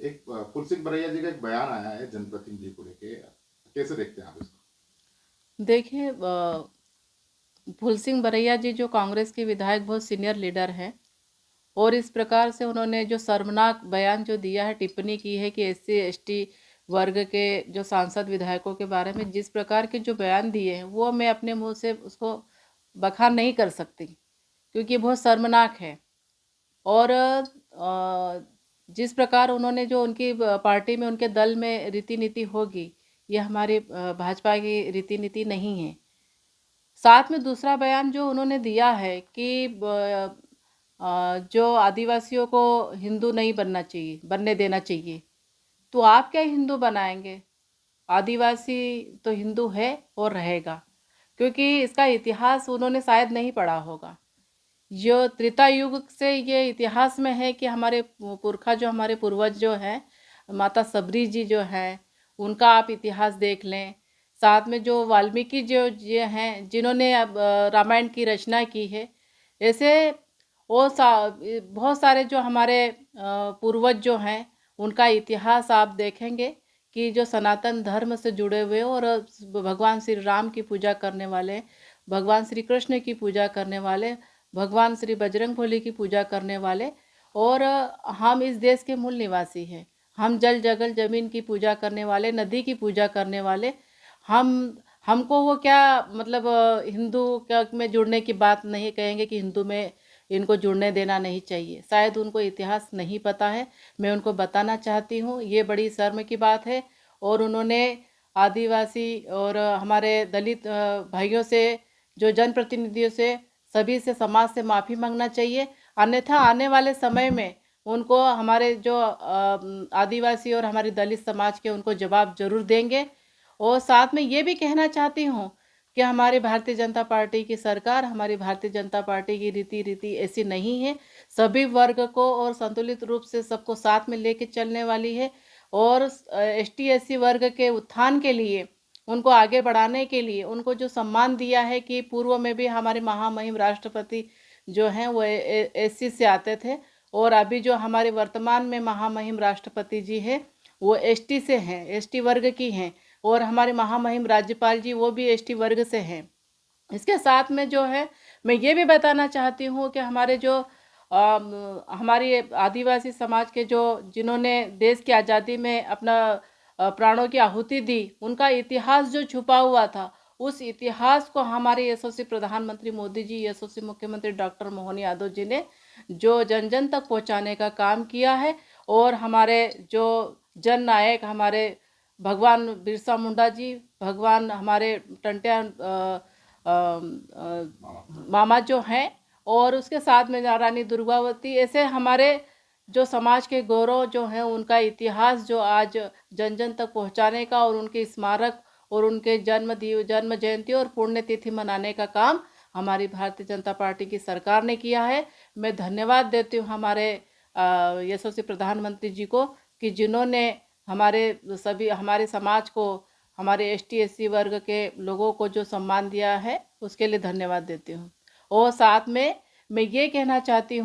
एक फूल सिंह बरैया जी का एक बयान आया है जनप्रतिनिधि को लेके, कैसे देखते हैं आप इसको? देखिए, फूल सिंह बरैया जी जो कांग्रेस के विधायक बहुत सीनियर लीडर हैं, और इस प्रकार से उन्होंने जो शर्मनाक बयान जो दिया है, टिप्पणी की है कि एससी एसटी वर्ग के जो सांसद विधायकों के बारे में जिस प्रकार के जो बयान दिए हैं, वो मैं अपने मुंह से उसको बखान नहीं कर सकती, क्योंकि बहुत शर्मनाक है। और जिस प्रकार उन्होंने जो उनकी पार्टी में, उनके दल में रीति नीति होगी, ये हमारी भाजपा की रीति नीति नहीं है। साथ में दूसरा बयान जो उन्होंने दिया है कि जो आदिवासियों को हिंदू नहीं बनने देना चाहिए, तो आप क्या हिंदू बनाएंगे? आदिवासी तो हिंदू है और रहेगा, क्योंकि इसका इतिहास उन्होंने शायद नहीं पढ़ा होगा। जो त्रेता युग से ये इतिहास में है कि हमारे पुरखा, जो हमारे पूर्वज जो हैं, माता सबरी जी जो हैं, उनका आप इतिहास देख लें। साथ में जो वाल्मीकि जो ये हैं, जिन्होंने रामायण की रचना की है, ऐसे वो बहुत सारे जो हमारे पूर्वज जो हैं, उनका इतिहास आप देखेंगे कि जो सनातन धर्म से जुड़े हुए और भगवान श्री राम की पूजा करने वाले, भगवान श्री कृष्ण की पूजा करने वाले, भगवान श्री बजरंग बली की पूजा करने वाले, और हम इस देश के मूल निवासी हैं। हम जल जगल जमीन की पूजा करने वाले, नदी की पूजा करने वाले, हम हमको वो क्या मतलब में जुड़ने की बात नहीं कहेंगे कि हिंदू में इनको जुड़ने देना नहीं चाहिए। शायद उनको इतिहास नहीं पता है, मैं उनको बताना चाहती हूँ, ये बड़ी शर्म की बात है। और उन्होंने आदिवासी और हमारे दलित भाइयों से, जो जनप्रतिनिधियों से, सभी से, समाज से माफ़ी मांगना चाहिए। अन्यथा आने वाले समय में उनको हमारे जो आदिवासी और हमारी दलित समाज के, उनको जवाब जरूर देंगे। और साथ में ये भी कहना चाहती हूँ कि हमारी भारतीय जनता पार्टी की सरकार, हमारी भारतीय जनता पार्टी की रीति ऐसी नहीं है। सभी वर्ग को और संतुलित रूप से सबको साथ में लेके चलने वाली है। और एसटी एससी वर्ग के उत्थान के लिए, उनको आगे बढ़ाने के लिए, उनको जो सम्मान दिया है कि पूर्व में भी हमारे महामहिम राष्ट्रपति जो हैं वो एससी से आते थे, और अभी जो हमारे वर्तमान में महामहिम राष्ट्रपति जी हैं, वो एसटी से हैं, एसटी वर्ग की हैं। और हमारे महामहिम राज्यपाल जी, वो भी एसटी वर्ग से हैं। इसके साथ में जो है, मैं ये भी बताना चाहती हूँ कि हमारे जो हमारी आदिवासी समाज के जो, जिन्होंने देश की आज़ादी में अपना प्राणों की आहुति दी, उनका इतिहास जो छुपा हुआ था, उस इतिहास को हमारे यशस्वी प्रधानमंत्री मोदी जी, यशस्वी मुख्यमंत्री डॉक्टर मोहन यादव जी ने जो जन जन तक पहुंचाने का काम किया है। और हमारे जो जन नायक, हमारे भगवान बिरसा मुंडा जी, भगवान हमारे टंटिया मामा जो हैं, और उसके साथ में रानी दुर्गावती, ऐसे हमारे जो समाज के गौरव जो हैं, उनका इतिहास जो आज जन जन तक पहुंचाने का, और उनके स्मारक और उनके जन्म जयंती और पुण्यतिथि मनाने का काम हमारी भारतीय जनता पार्टी की सरकार ने किया है। मैं धन्यवाद देती हूँ हमारे यशस्वी प्रधानमंत्री जी को, कि जिन्होंने हमारे समाज को, हमारे एसटी एससी वर्ग के लोगों को जो सम्मान दिया है, उसके लिए धन्यवाद देती हूँ। और साथ में मैं ये कहना चाहती हूँ